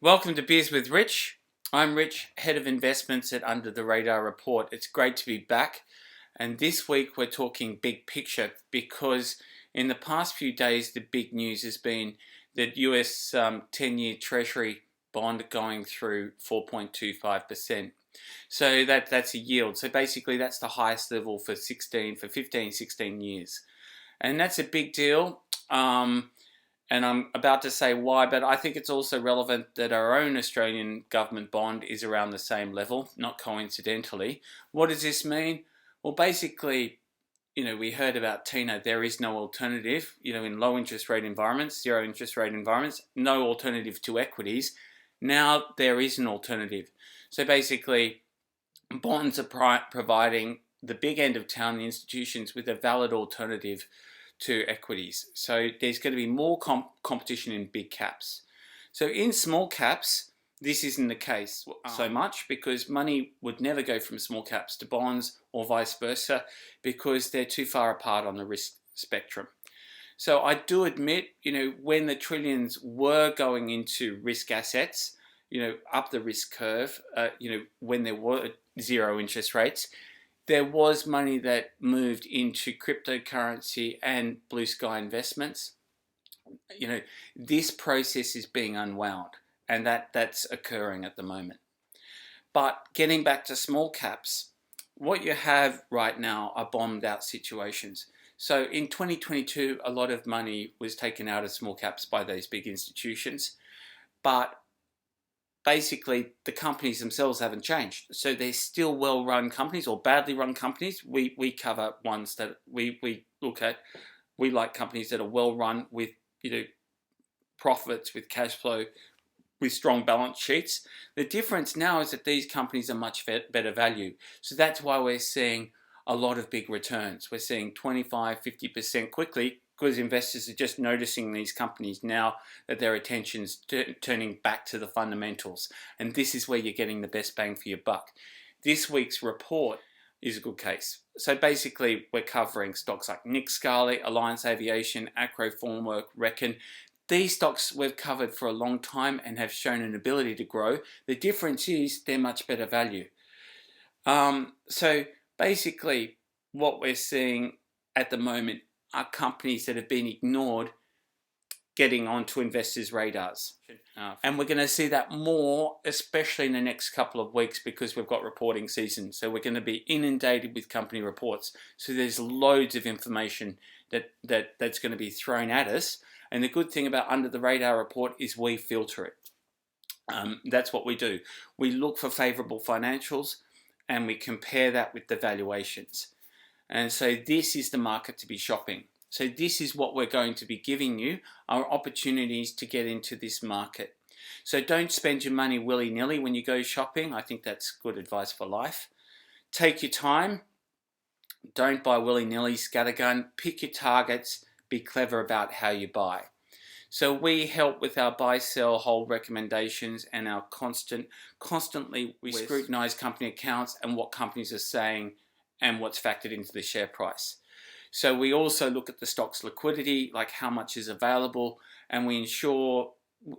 Welcome to Beers with Rich. I'm Rich, Head of Investments at Under the Radar Report. It's great to be back. And this week we're talking big picture because in the past few days the big news has been that US 10-year Treasury bond going through 4.25%. So that's a yield. So basically that's the highest level for 15, 16 years. And that's a big deal. And I'm about to say why, but I think it's also relevant that our own Australian government bond is around the same level, not coincidentally. What does this mean? Well, basically, we heard about Tina, there is no alternative, in low interest rate environments, zero interest rate environments, no alternative to equities. Now there is an alternative. So basically, bonds are providing the big end of town institutions with a valid alternative to equities. So there's going to be more competition in big caps. So in small caps, this isn't the case so much because money would never go from small caps to bonds or vice versa because they're too far apart on the risk spectrum. So I do admit, when the trillions were going into risk assets, up the risk curve, when there were zero interest rates, there was money that moved into cryptocurrency and blue sky investments. This process is being unwound and that's occurring at the moment. But getting back to small caps, what you have right now are bombed out situations. So in 2022, a lot of money was taken out of small caps by those big institutions, but basically the companies themselves haven't changed. So they're still well-run companies or badly run companies. We cover ones that we look at. We like companies that are well-run with profits, with cash flow, with strong balance sheets. The difference now is that these companies are much better value. So that's why we're seeing a lot of big returns. We're seeing 25, 50% quickly because investors are just noticing these companies now that their attention's turning back to the fundamentals. And this is where you're getting the best bang for your buck. This week's report is a good case. So basically, we're covering stocks like Nick Scali, Aviation, Acrow Formwork, Reckon. These stocks we've covered for a long time and have shown an ability to grow. The difference is they're much better value. So basically, what we're seeing at the moment are companies that have been ignored getting onto investors' radars. And we're going to see that more, especially in the next couple of weeks because we've got reporting season. So we're going to be inundated with company reports. So there's loads of information that's going to be thrown at us. And the good thing about Under the Radar report is we filter it. That's what we do. We look for favorable financials and we compare that with the valuations. And so this is the market to be shopping. So this is what we're going to be giving you, are opportunities to get into this market. So don't spend your money willy-nilly when you go shopping. I think that's good advice for life. Take your time. Don't buy willy-nilly, scattergun. Pick your targets. Be clever about how you buy. So we help with our buy, sell, hold recommendations and our constantly we scrutinize company accounts and what companies are saying and what's factored into the share price. So we also look at the stock's liquidity, like how much is available, and we ensure,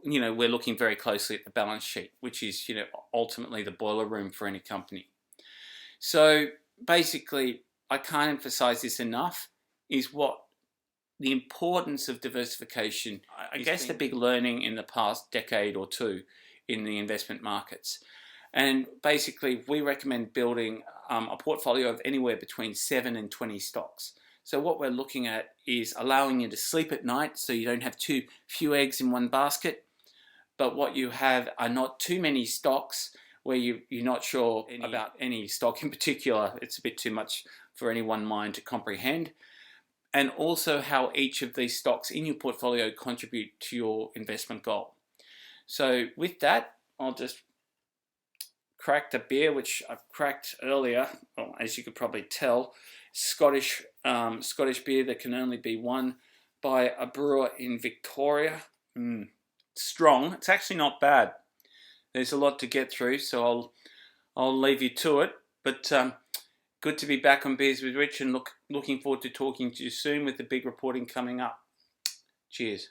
we're looking very closely at the balance sheet, which is, ultimately the boiler room for any company. So basically, I can't emphasize this enough, is what the importance of diversification. I guess the big learning in the past decade or two in the investment markets. And basically, we recommend building a portfolio of anywhere between 7 and 20 stocks. So what we're looking at is allowing you to sleep at night so you don't have too few eggs in one basket. But what you have are not too many stocks where you're not sure about any stock in particular. It's a bit too much for any one mind to comprehend. And also how each of these stocks in your portfolio contribute to your investment goal. So with that, I'll just cracked a beer, which I've cracked earlier, well, as you could probably tell, Scottish beer that can only be won by a brewer in Victoria. Strong. It's actually not bad. There's a lot to get through, so I'll leave you to it. But good to be back on Beers with Rich and looking forward to talking to you soon with the big reporting coming up. Cheers.